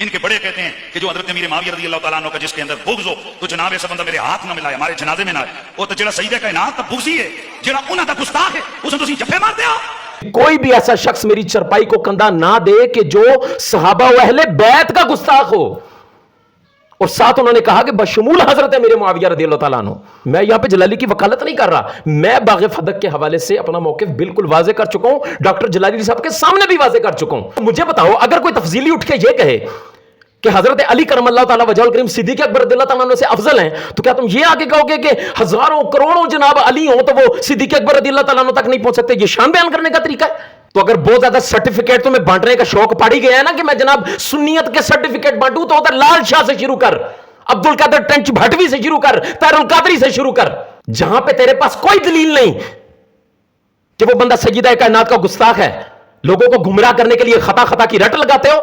ان کے بڑے کہتے ہیں کہ جو حضرت امیر معاویہ رضی اللہ تعالیٰ عنہ کا جس کے اندر بغض ہو تو جناب ایسا بندہ میرے ہاتھ نہ ملائے، ہمارے جنازے میں نہ آئے. وہ تو جڑا سیدہ کائنات کا بغضی ہے، جڑا انہاں دا گستاخ ہے، اسے تسی جفے مارتے ہو. کوئی بھی ایسا شخص میری چرپائی کو کندھا نہ دے کہ جو صحابہ و اہل بیت کا گستاخ ہو. اور ساتھ انہوں نے کہا کہ بشمول حضرت امیر معاویہ رضی اللہ تعالیٰ عنہ. میں یہاں پہ جلالی کی وکالت نہیں کر رہا، میں باغ فدق کے حوالے سے اپنا موقف بالکل واضح کر چکا ہوں، ڈاکٹر جلالی صاحب کے سامنے بھی واضح کر چکا ہوں. مجھے بتاؤ اگر کوئی تفضیلی اٹھ کے یہ کہے کہ حضرت علی کرم اللہ تعالیٰ وجہ الکریم صدیق اکبر رضی اللہ تعالیٰ عنہ سے افضل ہیں، تو کیا تم یہ آگے کہو گے کہ ہزاروں کروڑوں جناب علی ہوں تو وہ صدیق اکبر رضی اللہ تعالیٰ عنہ تک نہیں پہنچ سکتے؟ یہ شان بیان کرنے کا طریقہ ہے. تو اگر بہت زیادہ سرٹیفکیٹ تمہیں بانٹنے کا شوق پاڑی گیا ہے نا کہ میں جناب سنیت کے سرٹیفکیٹ بانٹوں، تو ادھر لال شاہ سے شروع کر، عبد القادر ٹنچ بھٹوی سے شروع کر، طاہر القادری سے شروع کر. جہاں پہ تیرے پاس کوئی دلیل نہیں کہ وہ بندہ سیدہ کائنات کا گستاخ ہے، لوگوں کو گمراہ کرنے کے لیے خطا خطا کی رٹ لگاتے ہو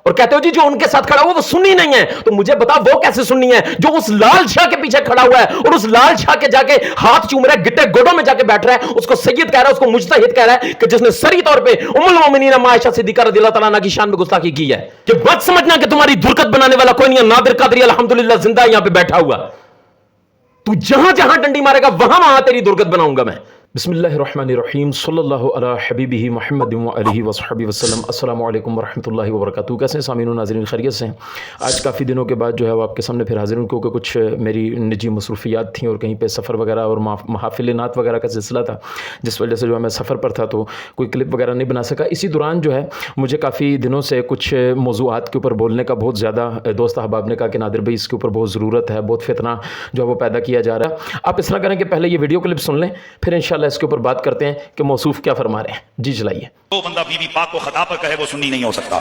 اور کہتے ہو جی جو ان کے ساتھ کھڑا ہوا وہ سنی نہیں ہے. تو مجھے بتا وہ کیسے سنی ہے جو اس لال شاہ کے پیچھے کھڑا ہوا ہے اور اس لال شاہ کے جا کے ہاتھ چوم رہا ہے، گٹے گوڑوں میں جا کے بیٹھ رہا ہے، اس کو سید کہہ رہا ہے، اس کو مجتہد کہہ رہا ہے کہ جس نے سری طور پہ ام المومنین عائشہ صدیقہ رضی اللہ تعالیٰ عنہ کی شان میں گستاخی کی ہے. کہ مت سمجھنا کہ تمہاری درکت بنانے والا کوئی نہیں ہے. نادر قادری الحمدللہ زندہ ہے یہاں پہ بیٹھا ہوا. تو جہاں جہاں ڈنڈی مارے گا وہاں وہاں تیری درکت بناؤں گا میں. بسم اللہ الرحمن الرحیم، صلی اللہ علی حبیبہ محمد وعلیہ وصحبہ وسلم. السلام علیکم ورحمۃ اللہ وبرکاتہ. کیسے ہیں سامعین و ناظرین؟ خیریت سے ہیں؟ آج کافی دنوں کے بعد جو ہے وہ آپ کے سامنے پھر حاضر ہوں، کیونکہ کچھ میری نجی مصروفیات تھیں اور کہیں پہ سفر وغیرہ اور محافل نعت وغیرہ کا سلسلہ تھا، جس وجہ سے جو ہے میں سفر پر تھا تو کوئی کلپ وغیرہ نہیں بنا سکا. اسی دوران جو ہے مجھے کافی دنوں سے کچھ موضوعات کے اوپر بولنے کا بہت زیادہ دوست احباب نے کہا کہ نادر بھائی اس کے اوپر بہت ضرورت ہے، بہت فتنہ جو ہے وہ پیدا کیا جا رہا ہے. آپ اس طرح کریں کہ پہلے یہ ویڈیو کلپ سن لیں، پھر انشاءاللہ اس کے اوپر بات کرتے ہیں کہ موصوف کیا فرما رہے ہیں. جی چلائیے. وہ بندہ بی بی پاک کو خطا پر کہے وہ سنی نہیں ہو سکتا.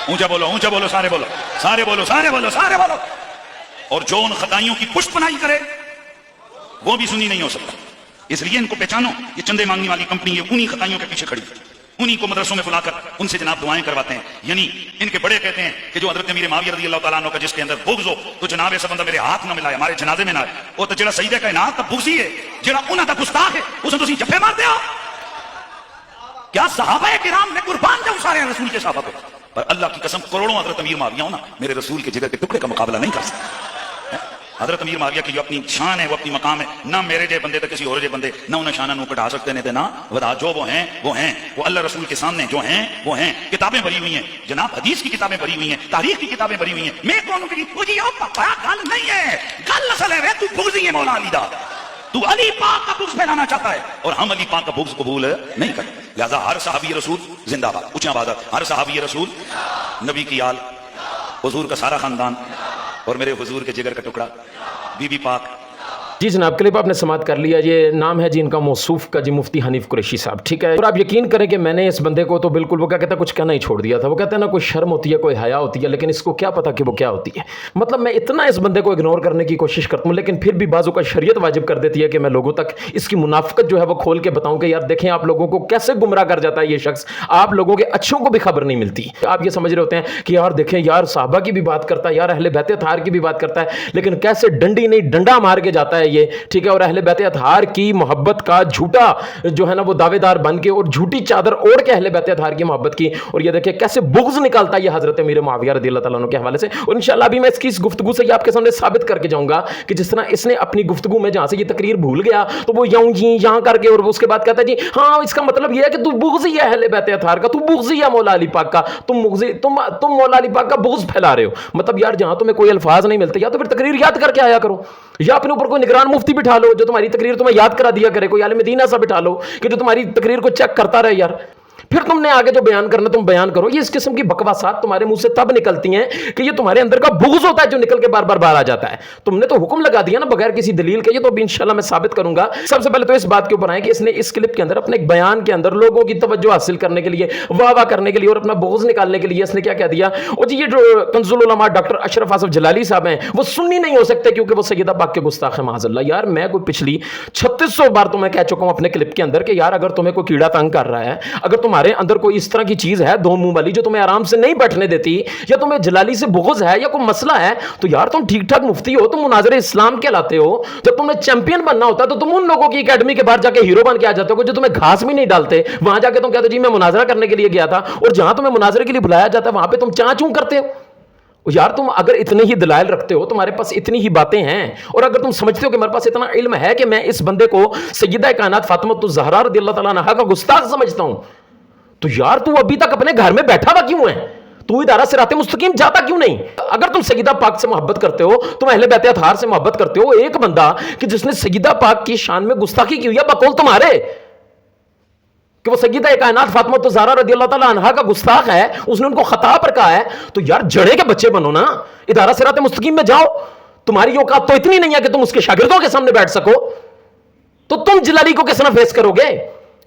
اونچا بولو، اونچا بولو، سارے بولو، سارے بولو، سارے بولو، سارے بولو. اور جو ان خطائیوں کی پشت پناہی کرے وہ بھی سنی نہیں ہو سکتا. اس لیے ان کو پہچانو، یہ چندے مانگنے والی کمپنی ہے، انہی خطائیوں کے پیچھے کھڑی، انہی کو مدرسوں میں بلا کر ان سے جناب دعائیں کرواتے ہیں. یعنی ان کے بڑے کہتے ہیں کہ جو حضرت امیر معاویہ رضی اللہ تعالیٰ عنہ کا جس کے اندر بغض ہو تو جناب ایسا بندہ میرے ہاتھ نہ ملائے، ہمارے جنازے میں نہ آئے. وہ تو جڑا سیدہ کائنات کا بغضی ہے، جڑا انہاں دا گستاخ ہے، اسے تسی جفے مارتے ہو. کیا صحابہ کرام نے قربان جاؤں سارے رسول کے صحابہ کو، پر اللہ کی قسم کروڑوں حضرت امیر معاویہ ہو نا میرے رسول کے جگر کے ٹکڑے کا مقابلہ نہیں کر سکتے. حضرت امیر معاویہ کی جو اپنی شان ہے، وہ اپنی مقام ہے، نہ میرے جے بندے تھے کسی اور جے بندے نہ انہیں شانہ نو کٹا سکتے نہیں تھے، نہ ودا جو وہ ہیں وہ اللہ رسول کے سامنے جو ہیں وہ ہیں. کتابیں بھری ہوئی ہیں جناب، حدیث کی کتابیں بھری ہوئی ہیں، تاریخ کی کتابیں بھری ہوئی ہیں. میں کون ہوں کہ تجھے او پپا گل نہیں ہے، گل اصل ہے تو بغضی ہے مولا علی دا، تو علی پاک کا بغض پھیلانا چاہتا ہے اور ہم علی پاک کا بغض قبول نہیں کرتے. لہذا ہر صحابی رسول زندہ باد، اونچا باد، ہر صحابی رسول، نبی کی آل، حضور کا سارا خاندان اور میرے حضور کے جگر کا ٹکڑا بی بی پاک. جی جناب، کلپ آپ نے سماعت کر لیا. یہ نام ہے جی ان کا موصوف کا، جی مفتی حنیف قریشی صاحب، ٹھیک ہے. اور آپ یقین کریں کہ میں نے اس بندے کو تو بالکل وہ کیا کہتا ہے کچھ کہنا ہی چھوڑ دیا تھا. وہ کہتے ہیں نا کوئی شرم ہوتی ہے، کوئی حیا ہوتی ہے، لیکن اس کو کیا پتا کہ وہ کیا ہوتی ہے. مطلب میں اتنا اس بندے کو اگنور کرنے کی کوشش کرتا ہوں، لیکن پھر بھی بعضوں کا شریعت واجب کر دیتی ہے کہ میں لوگوں تک اس کی منافقت جو ہے وہ کھول کے بتاؤں کہ یار دیکھیں آپ لوگوں کو کیسے گمراہ کر جاتا ہے یہ شخص. آپ لوگوں کے اچھوں کو بھی خبر نہیں ملتی. آپ یہ سمجھ رہے ہوتے ہیں کہ یار دیکھیں یار صحابہ کی بھی بات کرتا ہے، یار اہل بیت اطہار کی بھی بات کرتا ہے، لیکن کیسے ڈنڈی نہیں ڈنڈا مار کے جاتا ہے یہ، ٹھیک ہے. اور اہل بیت اطہار کی محبت کا جھوٹا جو ہے نا وہ دعوے دار بن کے اور جھوٹی چادر اوڑھ کے اہل بیت اطہار کی محبت کی. اور یہ دیکھیں کیسے بغض نکالتا ہے یہ حضرت امیر معاویہ رضی اللہ تعالیٰ عنہ کے حوالے سے. اور انشاءاللہ ابھی میں اس کی اس گفتگو سے یہ آپ کے سامنے ثابت کر کے جاؤں گا کہ جس طرح اس نے اپنی گفتگو میں جہاں سے یہ تقریر بھول گیا تو وہ یوں جی یہاں کر کے اور اس کے بعد کہتا ہے جی ہاں اس کا مطلب یہ ہے کہ تو بغضی ہے اہل بیت اطہار کا، تو بغضی ہے مولا علی پاک کا، تم مولا علی پاک کا بغض پھیلا رہے ہو. مطلب یار جہاں تمہیں کوئی الفاظ نہیں ملتے یا تو پھر تقریر یاد کر کے آیا کرو، یا اپنے اوپر کوئی نگران مفتی بٹھا لو جو تمہاری تقریر تمہیں یاد کرا دیا کرے، کوئی عالم دین ایسا بٹھا لو کہ جو تمہاری تقریر کو چیک کرتا رہے یار. پھر تم نے آگے جو بیان کرنا تم بیان کرو. یہ اس قسم کی بکواسات تمہارے منہ سے تب نکلتی ہیں کہ یہ تمہارے اندر کا بغض ہوتا ہے جو نکل کے بار بار باہر آ جاتا ہے. تم نے تو حکم لگا دیا نا بغیر کسی دلیل کے. یہ تو ابھی انشاءاللہ میں ثابت کروں گا. سب سے پہلے تو اس بات کے اوپر آئیں کہ اس نے اس کلپ کے اندر اپنے ایک بیان کے اندر لوگوں کی توجہ حاصل کرنے کے لیے، واہ واہ کرنے کے لیے اور اپنا بغض نکالنے کے لیے اس نے کیا کہہ دیا، اور جی یہ جو کنز العلماء ڈاکٹر اشرف آصف جلالی صاحب ہیں وہ سنی نہیں ہو سکتے کیونکہ وہ سیدہ پاک کے گستاخ ہیں معاذ اللہ. یار میں کوئی پچھلی 3600 بار تو میں کہہ چکا ہوں اپنے کلپ کے اندر کہ یار اگر تمہیں کوئی کیڑا تنگ کر رہا ہے، اگر تمہارے اندر کوئی اس طرح کی چیز ہے دو منہ والی جو تمہیں آرام سے نہیں بیٹھنے دیتی، یا تمہیں جلالی سے بغض ہے یا کوئی مسئلہ ہے، تو یار تم ٹھیک ٹھاک مفتی ہو، تم مناظر اسلام کہلاتے ہو. جب تم نے چیمپئن بننا ہوتا ہے تو تم ان لوگوں کی اکیڈمی کے باہر جا کے ہیرو بن کے آ جاتے ہو جو تمہیں گھاس بھی نہیں ڈالتے. وہاں جا کے تم کہتے ہو جی میں مناظرہ کرنے کے لیے گیا تھا، اور جہاں تمہیں مناظرے کے لیے بلایا جاتا ہے وہاں پہ تم چاں چوں کرتے ہو. یار تم اگر اتنے ہی دلائل رکھتے ہو, تمہارے پاس اتنی ہی باتیں ہیں, اور اگر تم سمجھتے ہو کہ میرے پاس اتنا علم ہے کہ میں اس بندے کو سیدہ کائنات فاطمہ الزہرا رضی اللہ تعالیٰ عنہا کا گستاخ سمجھتا ہوں, تو یار تو ابھی تک اپنے گھر میں بیٹھا ہوا کیوں ہے؟ تو ادارہ صراط مستقیم جاتا کیوں نہیں؟ اگر تم سیدہ پاک سے محبت کرتے ہو, تم اہل بیت اطہار سے محبت کرتے ہو, ایک بندہ کہ جس نے سیدہ پاک کی شان میں گستاخی کی ہوئی ہے بقول تمہارے کہ وہ سیدہ کائنات فاطمہ الزہرا رضی اللہ تعالیٰ عنہا کا گستاخ ہے, اس نے ان کو خطا پر کہا ہے, تو یار جڑے کے بچے بنو نا, ادارہ صراط مستقیم میں جاؤ. تمہاری اوقات تو اتنی نہیں ہے کہ تم اس کے شاگردوں کے سامنے بیٹھ سکو, تو تم جلالی کو کس طرح فیس کرو گے؟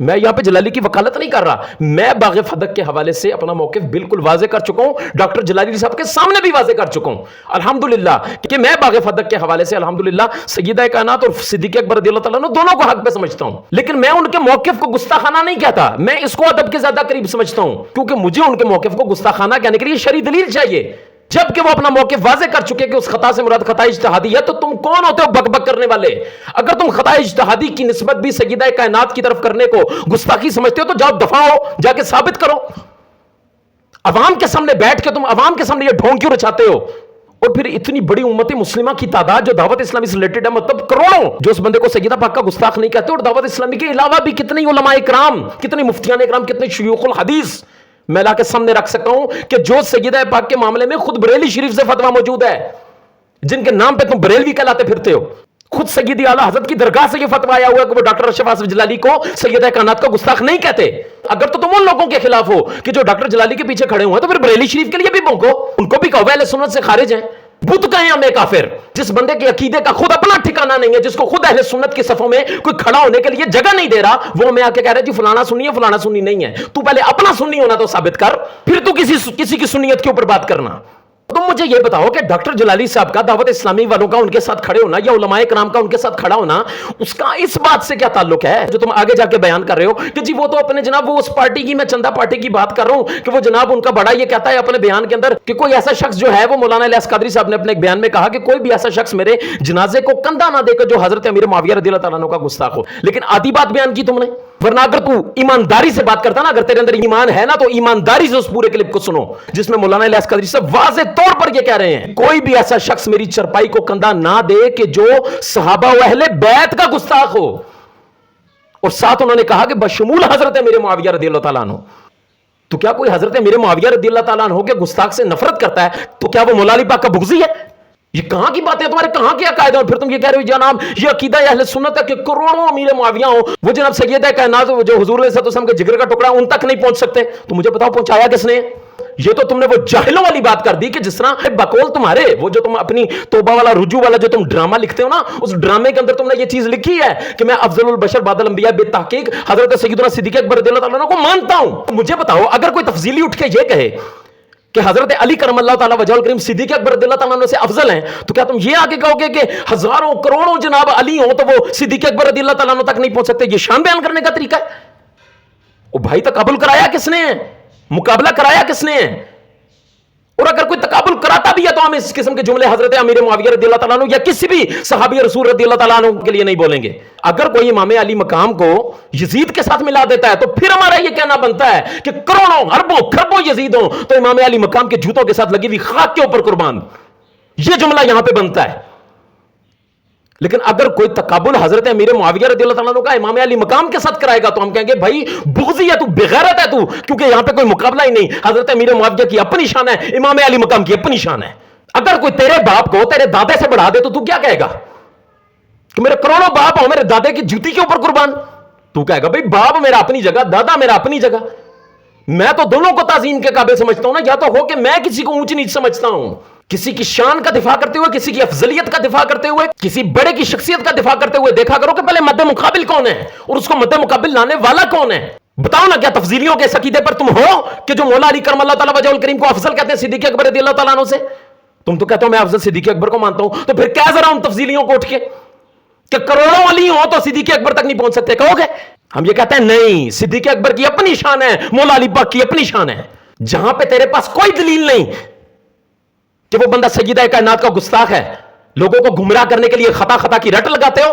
میں یہاں پہ جلالی کی وکالت نہیں کر رہا, میں باغ فدق کے حوالے سے اپنا موقف بالکل واضح کر چکا ہوں, ڈاکٹر جلالی صاحب کے سامنے بھی واضح کر چکا ہوں الحمدللہ, کہ میں باغ فدق کے حوالے سے الحمدللہ سیدہ کائنات اور صدیق اکبر رضی اللہ تعالیٰ عنہ دونوں کو حق پہ سمجھتا ہوں, لیکن میں ان کے موقف کو گستاخانہ نہیں کہتا, میں اس کو ادب کے زیادہ قریب سمجھتا ہوں, کیونکہ مجھے ان کے موقف کو گستاخانہ کہنے کے لیے شرعی دلیل چاہیے. جب کہ وہ اپنا موقف واضح کر چکے کہ اس خطا سے مراد خطا اجتہادی ہے, تو تم کون ہوتے ہو بک بک کرنے والے؟ اگر تم خطا اجتہادی کی نسبت بھی سیدہ کائنات کی طرف کرنے کو گستاخی سمجھتے ہو تو جاؤ دفاع ہو, جا کے ثابت کرو. عوام کے سامنے بیٹھ کے تم عوام کے سامنے یہ ڈھونگ کیوں رچاتے ہو؟ اور پھر اتنی بڑی امت مسلمہ کی تعداد جو دعوت اسلامی سے ریلیٹڈ ہے, مطلب کروڑوں, جو اس بندے کو سیدہ پاک کا گستاخ نہیں کہتے, اور دعوت اسلامی کے علاوہ بھی کتنے علماء کرام, کتنے مفتیان کرام, کتنے شیوخ الحدیث میں لا کے سامنے رکھ سکتا ہوں کہ جو سیدہ پاک کے معاملے میں خود بریلی شریف سے فتویٰ موجود ہے, جن کے نام پہ تم بریلوی کہلاتے پھرتے ہو. خود سیدی اعلیٰ حضرت کی درگاہ سے یہ فتویٰ آیا ہوا ہے کہ وہ ڈاکٹر اشرف آصف جلالی کو سیدہ کائنات کا گستاخ نہیں کہتے. اگر تو تم ان لوگوں کے خلاف ہو کہ جو ڈاکٹر جلالی کے پیچھے کھڑے ہوئے ہیں, تو پھر بریلی شریف کے لیے بھی بھونکو, ان کو بھی کہو اہل سنت سے خارج ہیں. بت کہیں ہمیں کافر, جس بندے کے عقیدے کا خود اپنا ٹھکانہ نہیں ہے, جس کو خود اہل سنت کی صفوں میں کوئی کھڑا ہونے کے لیے جگہ نہیں دے رہا, وہ ہمیں آ کے کہہ رہا ہے جی فلانا سنی ہے فلانا سنی نہیں ہے. تو پہلے اپنا سنی ہونا تو ثابت کر, پھر تو کسی کی سنیت کے اوپر بات کرنا. تم مجھے یہ بتاؤ کہ ڈاکٹر جلالی صاحب کا دعوت اسلامی والوں کا ان کے ساتھ کھڑے ہونا, یا علماء کرام کا ان کے ساتھ کھڑا ہونا, اس کا اس بات سے کیا تعلق ہے جو تم آگے جا کے بیان کر رہے ہو کہ جی وہ تو اپنے جناب وہ اس پارٹی کی, میں چندہ پارٹی کی بات کر رہا ہوں کہ وہ جناب ان کا بڑا یہ کہتا ہے اپنے بیان کے اندر کہ کوئی ایسا شخص جو ہے, وہ مولانا الیاس قادری صاحب نے اپنے ایک بیان میں کہا کہ کوئی بھی ایسا شخص میرے جنازے کو کندھا نہ دے کر جو حضرت امیر معاویہ رضی اللہ تعالیٰ عنہ کا گستاخ ہو. لیکن آدھی بات بیان کی تم نے, ورنہ اگر تو ایمانداری سے بات کرتا نا, اگر تیرے اندر ایمان ہے نا, تو ایمانداری سے اس پورے کلپ کو سنو جس میں مولانا الیاس قادری صاحب واضح طور پر یہ کہہ رہے ہیں کوئی بھی ایسا شخص میری چرپائی کو کندھا نہ دے کہ جو صحابہ و اہل بیت کا گستاخ ہو. اور ساتھ انہوں نے کہا کہ بشمول حضرت امیر معاویہ رضی اللہ تعالیٰ عنہ. تو کیا کوئی حضرت امیر معاویہ رضی اللہ تعالیٰ عنہ کے گستاخ سے نفرت کرتا ہے تو کیا وہ مولا علی پاک کا بغضی ہے؟ یہ کہاں کی باتیں تمہارے, کہاں کے عقائد ہیں؟ اور پھر تم یہ کہہ رہے ہو جناب یہ عقیدہ اہل سنت ہے کہ کروڑوں امیر معاویہ ہوں, وہ جناب سیدہ کائنات جو حضور علیہ السلام کے جگر کا ٹکڑا ان تک نہیں پہنچ سکتے. تو مجھے بتاؤ پہنچایا کس نے؟ یہ تو تم نے وہ جاہلوں والی بات کر دی کہ جس طرح بقول تمہارے وہ جو تم اپنی توبہ والا رجوع والا جو تم ڈرامہ لکھتے ہو نا, اس ڈرامے کے اندر تم نے یہ چیز لکھی ہے کہ میں افضل البشر بعد الانبیاء بالتحقیق حضرت سیدنا صدیق اکبر رضی اللہ تعالیٰ عنہ کو مانتا ہوں. مجھے بتاؤ اگر کوئی تفضیلی اٹھ کے یہ کہے کہ حضرت علی کرم اللہ تعالیٰ وجہ الکریم صدیق اکبر رضی اللہ تعالیٰ عنہ سے افضل ہیں, تو کیا تم یہ آگے کہو گے کہ ہزاروں کروڑوں جناب علی ہوں تو وہ صدیق اکبر رضی اللہ تعالیٰ عنہ تک نہیں پہنچ سکتے؟ یہ شان بیان کرنے کا طریقہ ہے؟ او بھائی تقابل کرایا کس نے ہے؟ مقابلہ کرایا کس نے ہے؟ اور اگر کوئی تقابل کراتا بھی ہے تو ہم اس قسم کے جملے حضرت امیر معاویہ رضی اللہ تعالیٰ عنہ یا کسی بھی صحابی رسول رضی اللہ تعالیٰ عنہ کے لیے نہیں بولیں گے. اگر کوئی امام علی مقام کو یزید کے ساتھ ملا دیتا ہے تو پھر ہمارا یہ کہنا بنتا ہے کہ کروڑوں اربوں کھربوں یزید ہوں تو امام علی مقام کے جوتوں کے ساتھ لگی ہوئی خاک کے اوپر قربان. یہ جملہ یہاں پہ بنتا ہے. لیکن اگر کوئی تقابل حضرت امیر معاویہ رضی اللہ تعالیٰ عنہ کا امام علی مقام کے ساتھ کرائے گا تو ہم کہیں گے بھائی بغضی ہے تو, بغیرت ہے تو, کیونکہ یہاں پہ کوئی مقابلہ ہی نہیں. حضرت امیر معاویہ کی اپنی شان ہے, امام علی مقام کی اپنی شان ہے. اگر کوئی تیرے باپ کو تیرے دادے سے بڑھا دے تو کیا کہے گا کہ میرے کروڑوں باپ ہو میرے دادے کی جوتی کے اوپر قربان؟ تو کہے گا بھائی باپ میرا اپنی جگہ, دادا میرا اپنی جگہ. میں تو دونوں کو تعظیم کے قابل سمجھتا ہوں نا, یا تو ہو کہ میں کسی کو اونچ نیچ سمجھتا ہوں, کسی کی شان کا دفاع کرتے ہوئے, کسی کی افضلیت کا دفاع کرتے ہوئے, کسی بڑے کی شخصیت کا دفاع کرتے ہوئے دیکھا کرو کہ پہلے مد مقابل کون ہے اور اس کو مد مقابل لانے والا کون ہے. بتاؤ نا کیا تفضیلیوں کے عقیدے پر تم ہو کہ جو مولا علی کرم اللہ تعالیٰ وجہ الکریم کو افضل کہتے ہیں صدیق اکبر رضی اللہ تعالیٰ عنہ سے؟ تم تو کہتے ہو میں افضل صدیق اکبر کو مانتا ہوں, تو پھر کیا ذرا ان تفضیلیوں کو اٹھ کے کہ کروڑوں علی ہوں تو صدیق اکبر تک نہیں پہنچ سکتے کہو گے؟ ہم یہ کہتے ہیں نہیں, صدیق اکبر کی اپنی شان ہے, مولا علی پاک کی اپنی شان ہے. جہاں پہ تیرے پاس کوئی دلیل نہیں کہ وہ بندہ سیدہ کائنات کا گستاخ ہے, لوگوں کو گمراہ کرنے کے لیے خطا کی رٹ لگاتے ہو,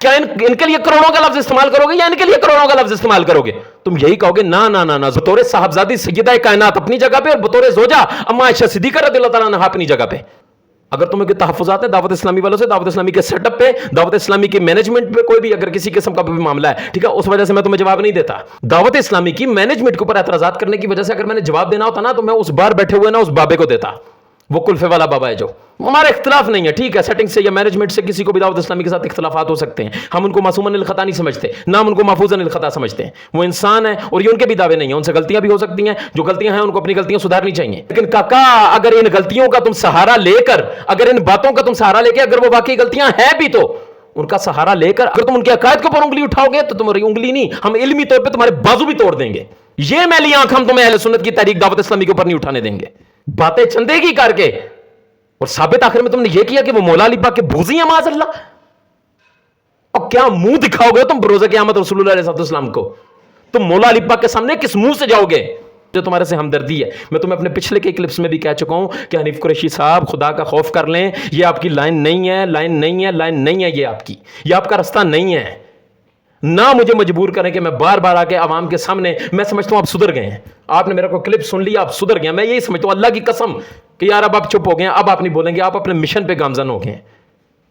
کیا ان کے لیے کروڑوں کا لفظ استعمال کرو گے یا ان کے لیے کروڑوں کا لفظ استعمال کرو گے؟ تم یہی کہو گے نا نا نا نا، بطور صاحبزادی سیدہ کائنات اپنی جگہ پہ اور بطور زوجہ اما عائشہ صدیقہ رضی اللہ تعالیٰ عنہا اپنی جگہ پہ. اگر تمہیں کوئی تحفظات ہیں دعوت اسلامی والوں سے، دعوت اسلامی کے سیٹ اپ پہ، دعوت اسلامی کے مینجمنٹ پہ، کوئی بھی اگر کسی قسم کا بھی معاملہ ہے، ٹھیک ہے، اس وجہ سے میں تمہیں جواب نہیں دیتا. دعوت اسلامی کی مینجمنٹ کے اوپر اعتراضات کرنے کی وجہ سے اگر میں نے جواب دینا ہوتا نا تو میں اس بار بیٹھے ہوئے نا اس بابے کو دیتا، وہ کلفے والا بابا ہے جو. ہمارا اختلاف نہیں ہے، ٹھیک ہے، سیٹنگ سے یا مینجمنٹ سے کسی کو بھی دعوت اسلامی کے ساتھ اختلافات ہو سکتے ہیں، ہم ان کو معصوماً الخطا نہیں سمجھتے، نہ ہم ان کو محفوظاً الخطا سمجھتے ہیں. وہ انسان ہیں اور یہ ان کے بھی دعوے نہیں ہیں، ان سے غلطیاں بھی ہو سکتی ہیں، جو غلطیاں ہیں ان کو اپنی غلطیاں سدھارنی چاہیے. لیکن کاکا اگر ان غلطیوں کا تم سہارا لے کر، اگر ان باتوں کا تم سہارا لے کے، اگر وہ واقعی غلطیاں ہیں بھی تو ان کا سہارا لے کر اگر تم ان کے عقائد کے اوپر انگلی اٹھاؤ گے تو تمہاری انگلی نہیں، ہم علمی طور پہ تمہارے بازو بھی توڑ دیں گے. یہ میلی آنکھ ہم تمہیں اہل سنت کی تحریک دعوت اسلامی کے اوپر نہیں اٹھانے دیں گے. باتیں چندے کی کر کے اور ثابت آخر میں تم نے یہ کیا کہ وہ مولا علی پاک کے بوزی ہیں معاذ اللہ. اور کیا منہ دکھاؤ گے تم بروز قیامت رسول اللہ علیہ السلام کو؟ تم مولا علی پاک کے سامنے کس منہ سے جاؤ گے؟ جو تمہارے سے ہمدردی ہے. میں تمہیں اپنے پچھلے کے کلپس میں بھی کہہ چکا ہوں کہ حنیف قریشی صاحب خدا کا خوف کر لیں، یہ آپ کی لائن نہیں ہے، لائن نہیں ہے، لائن نہیں ہے، یہ آپ کی، یہ آپ کا رستہ نہیں ہے. نہ مجھے مجبور کریں کہ میں بار بار آ کے عوام کے سامنے، میں سمجھتا ہوں آپ سدھر گئے ہیں، آپ نے میرا کوئی کلپ سن لیا آپ سدھر گئے ہیں، میں یہی سمجھتا ہوں اللہ کی قسم کہ یار اب آپ چپ ہو گئے ہیں، اب آپ نہیں بولیں گے، آپ اپنے مشن پہ گامزن ہو گئے ہیں.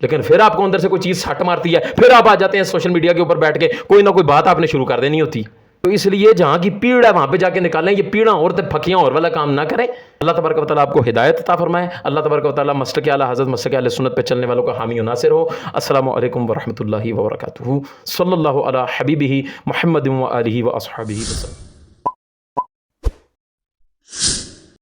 لیکن پھر آپ کو اندر سے کوئی چیز ہٹ مارتی ہے، پھر آپ آ جاتے ہیں سوشل میڈیا کے اوپر بیٹھ کے کوئی نہ کوئی بات آپ نے شروع کر دینی ہوتی. تو اس لیے جہاں کی پیڑ ہے وہاں پہ جا کے نکالیں، یہ پیڑاں اور پھکیاں اور والا کام نہ کریں. اللہ تبارک و تعالیٰ آپ کو ہدایت عطا فرمائے. اللہ تبارک و تعالیٰ مسلک اعلیٰ حضرت مسلک اہل سنت پہ چلنے والوں کا حامی و ناصر ہو. السلام علیکم ورحمۃ اللہ وبرکاتہ. صلی اللہ علی حبیبہ محمد و آلہ و اصحابہ وسلم.